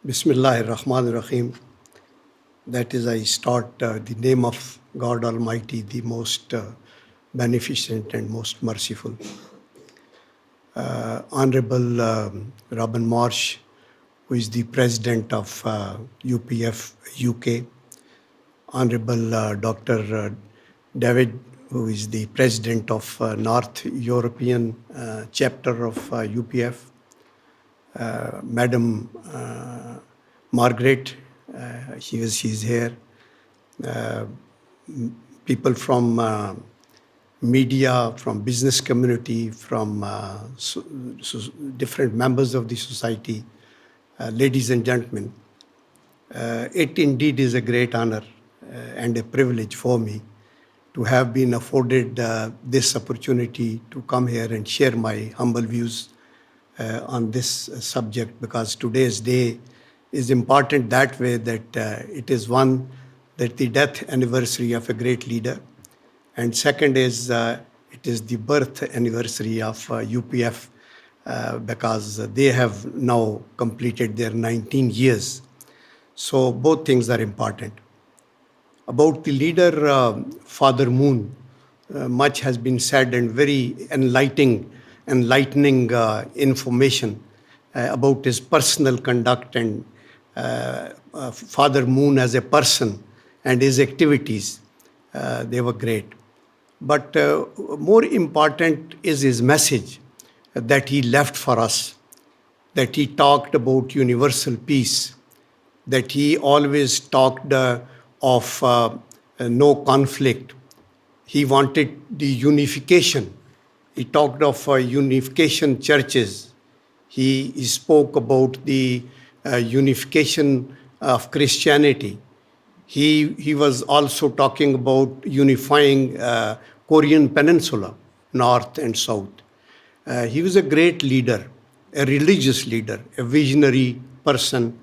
Bismillahir-Rahmanir-Rahim. That is, I start the name of God Almighty, the most beneficent and most merciful. Honorable Robin Marsh, who is the president of UPF-UK. Honorable Dr. David, who is the president of North European chapter of UPF. Madam Margaret, she's here. People from media, from business community, from different members of the society, ladies and gentlemen. It indeed is a great honor and a privilege for me to have been afforded this opportunity to come here and share my humble views on this subject, because today's day is important that way that it is one, that the death anniversary of a great leader, and second is it is the birth anniversary of UPF because they have now completed their 19 years. So both things are important. About the leader, Father Moon, much has been said and very enlightening information about his personal conduct and Father Moon as a person and his activities. They were great. But more important is his message that he left for us, that he talked about universal peace, that he always talked of no conflict. He wanted the unification. He talked of unification churches. He spoke about the unification of Christianity. He was also talking about unifying Korean Peninsula, North and South. He was a great leader, a religious leader, a visionary person,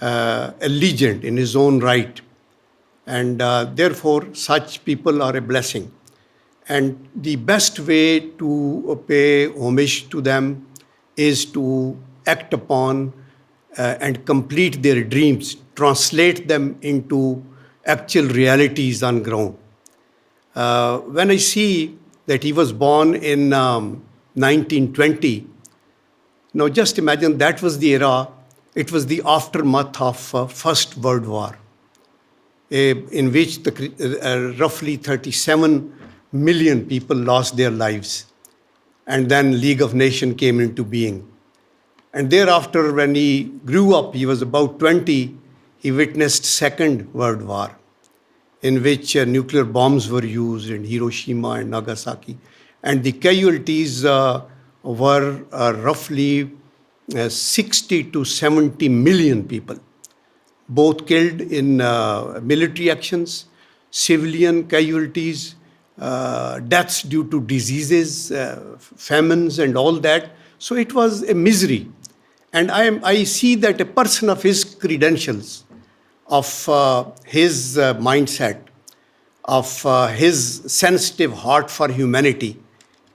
a legend in his own right. And therefore, such people are a blessing. And the best way to pay homage to them is to act upon and complete their dreams, translate them into actual realities on ground. When I see that he was born in 1920, now just imagine that was the era, it was the aftermath of First World War, in which roughly 37 million people lost their lives. And then League of Nations came into being. And thereafter, when he grew up, he was about 20, he witnessed Second World War, in which nuclear bombs were used in Hiroshima and Nagasaki. And the casualties were roughly 60 to 70 million people, both killed in military actions, civilian casualties, deaths due to diseases, famines and all that. So it was a misery. And I see that a person of his credentials, of his mindset, of his sensitive heart for humanity,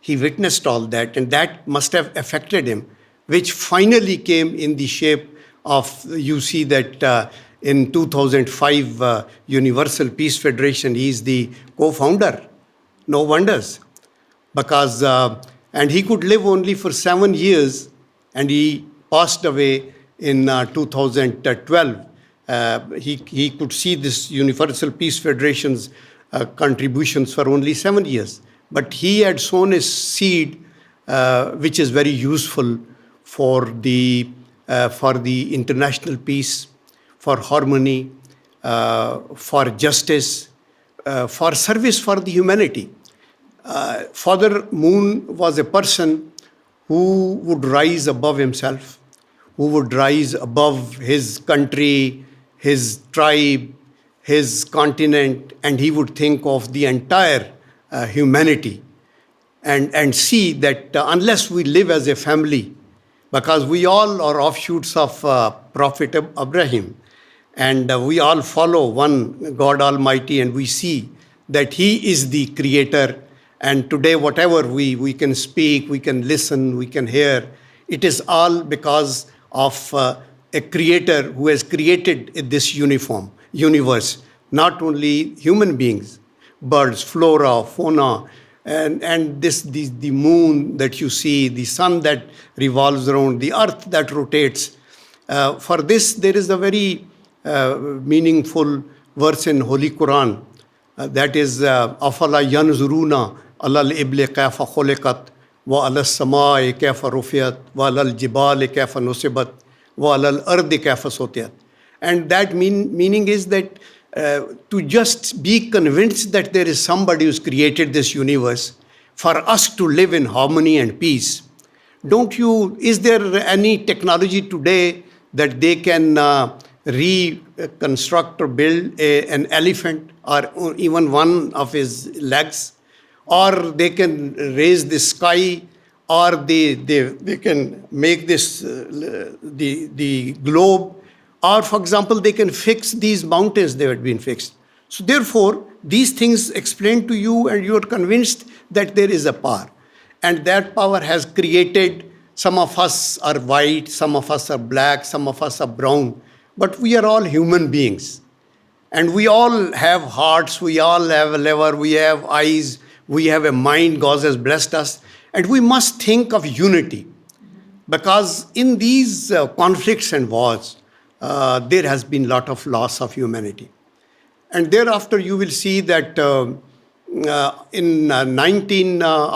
he witnessed all that, and that must have affected him, which finally came in the shape of, you see that in 2005, Universal Peace Federation, he is the co-founder. No wonders, because, and he could live only for 7 years, and he passed away in 2012. He could see this Universal Peace Federation's contributions for only 7 years. But he had sown a seed which is very useful for the international peace, for harmony, for justice, for service for the humanity. Father Moon was a person who would rise above himself, who would rise above his country, his tribe, his continent, and he would think of the entire humanity and see that unless we live as a family, because we all are offshoots of Prophet Abraham, and we all follow one God Almighty, and we see that He is the creator. And today, whatever we can speak, we can listen, we can hear, it is all because of a a creator who has created this universe, not only human beings, birds, flora, fauna, and the moon that you see, the sun that revolves around, the earth that rotates. For this, there is a very meaningful verse in Holy Quran, that is, Afala yanzuruna alal ibli kayfa khuliqat wa alal samai kayfa rufiyat wa alal jibali kayfa nusibat wa alal ardi kayfa sutiyat. And that meaning is that to just be convinced that there is somebody who's created this universe for us to live in harmony and peace. Is there any technology today that they can reconstruct or build an elephant or even one of his legs, or they can raise the sky, or they can make this the globe, or for example they can fix these mountains that have been fixed. So therefore these things explain to you and you are convinced that there is a power, and that power has created. Some of us are white, some of us are black, some of us are brown, but we are all human beings. And we all have hearts, we all have a liver, we have eyes, we have a mind, God has blessed us. And we must think of unity. Because in these conflicts and wars, there has been a lot of loss of humanity. And thereafter you will see that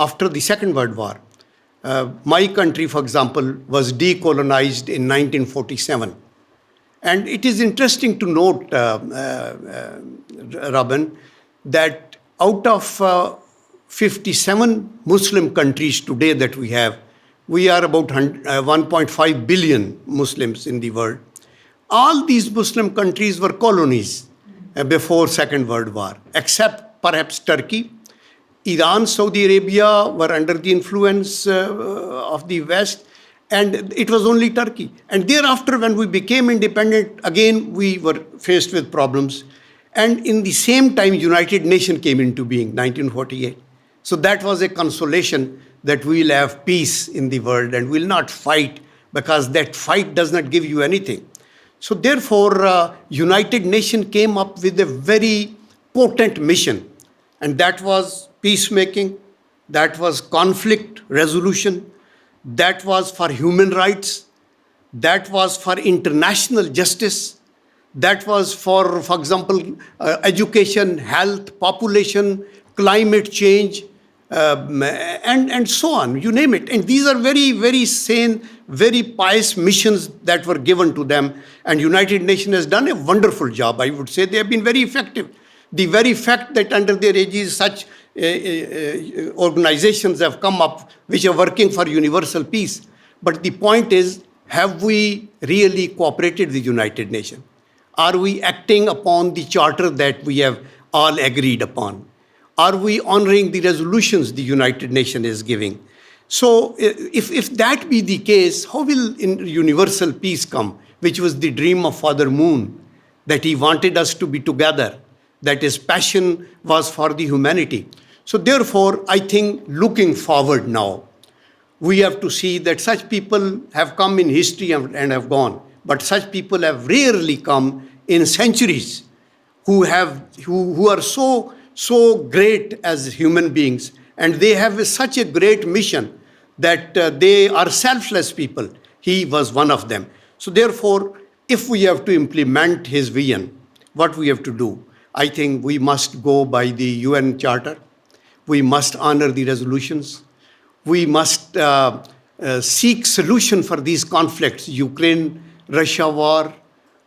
after the Second World War, my country, for example, was decolonized in 1947. And it is interesting to note, Robin, that out of 57 Muslim countries today that we have, we are about 1.5 billion Muslims in the world. All these Muslim countries were colonies before Second World War, except perhaps Turkey. Iran, Saudi Arabia were under the influence of the West, and it was only Turkey. And thereafter, when we became independent, again, we were faced with problems. And in the same time, United Nations came into being, 1948. So that was a consolation that we will have peace in the world and will not fight, because that fight does not give you anything. So therefore, United Nations came up with a very potent mission, and that was peacemaking, that was conflict resolution, that was for human rights, that was for international justice, that was for example, education, health, population, climate change, and so on, you name it. And these are very, very sane, very pious missions that were given to them. And United Nations has done a wonderful job. I would say they have been very effective. The very fact that under their aegis such organizations have come up which are working for universal peace. But the point is, have we really cooperated with the United Nations? Are we acting upon the charter that we have all agreed upon? Are we honoring the resolutions the United Nations is giving? So if that be the case, how will universal peace come, which was the dream of Father Moon, that he wanted us to be together, that his passion was for the humanity. So therefore, I think looking forward now, we have to see that such people have come in history and have gone, but such people have rarely come in centuries who are so great as human beings, and they have such a great mission that they are selfless people. He was one of them. So therefore, if we have to implement his vision, what we have to do? I think we must go by the UN Charter. We must honor the resolutions. We must seek solution for these conflicts. Ukraine, Russia war,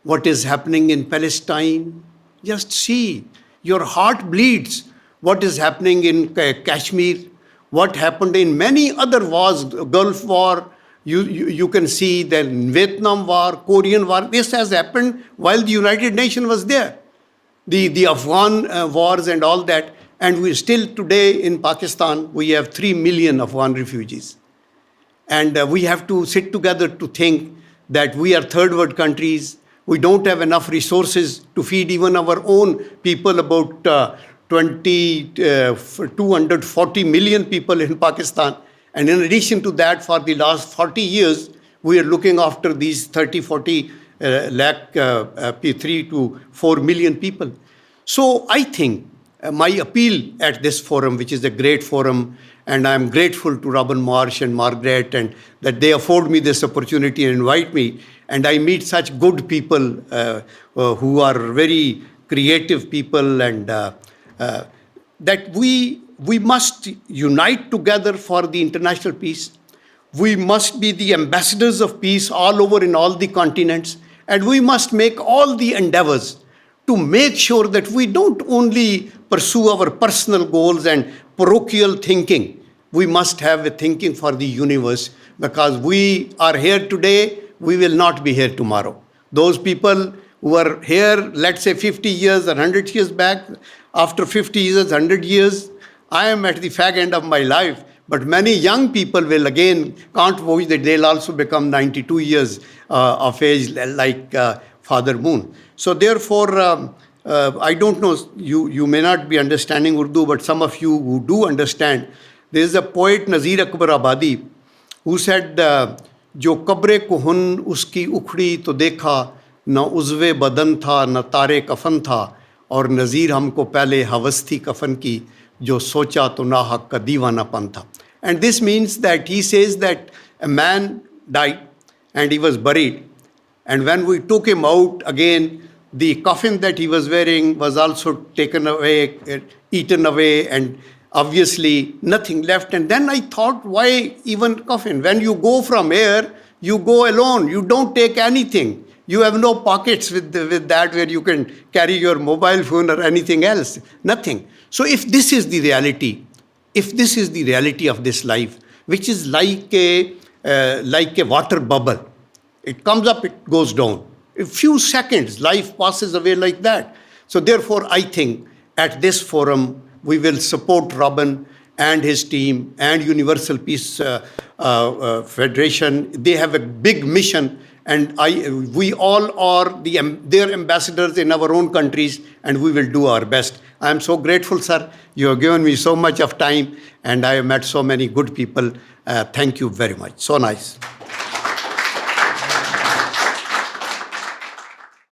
what is happening in Palestine. Just see, your heart bleeds. What is happening in Kashmir, what happened in many other wars, Gulf War, you can see the Vietnam War, Korean War. This has happened while the United Nations was there. The Afghan wars and all that. And we still today in Pakistan, we have 3 million Afghan refugees. And we have to sit together to think that we are third world countries. We don't have enough resources to feed even our own people, about 240 million people in Pakistan. And in addition to that, for the last 40 years, we are looking after these 30, 40 3 to 4 million people. So I think my appeal at this forum, which is a great forum, and I'm grateful to Robin Marsh and Margaret and that they afford me this opportunity and invite me, and I meet such good people who are very creative people, and that we must unite together for the international peace. We must be the ambassadors of peace all over in all the continents, and we must make all the endeavors to make sure that we don't only pursue our personal goals and parochial thinking. We must have a thinking for the universe, because we are here today, we will not be here tomorrow. Those people who were here, let's say 50 years or 100 years back, after 50 years, 100 years, I am at the fag end of my life. But many young people will again, can't wish that they'll also become 92 years of age like Father Moon. So therefore, I don't know, you may not be understanding Urdu, but some of you who do understand, there is a poet, Nazir Akbar Abadi, who said, जो कब्रे को हुन उसकी उखड़ी तो देखा न उज़्वे बदन था न तारे कफन था और नज़ीर हमको पहले हवस थी कफन की जो सोचा तो ना हक का दीवानापन था. And this means that he says that a man died and he was buried, and when we took him out again, the coffin that he was wearing was also taken away, eaten away, and obviously nothing left. And then I thought, why even coffin? When you go from here, you go alone. You don't take anything. You have no pockets with that where you can carry your mobile phone or anything else. Nothing. So if this is the reality, if this is the reality of this life, which is like a water bubble, it comes up, it goes down. A few seconds, life passes away like that. So therefore, I think at this forum, we will support Robin and his team and Universal Peace Federation. They have a big mission, and we all are their ambassadors in our own countries, and we will do our best. I am so grateful, sir. You have given me so much of time, and I have met so many good people. Thank you very much. So nice.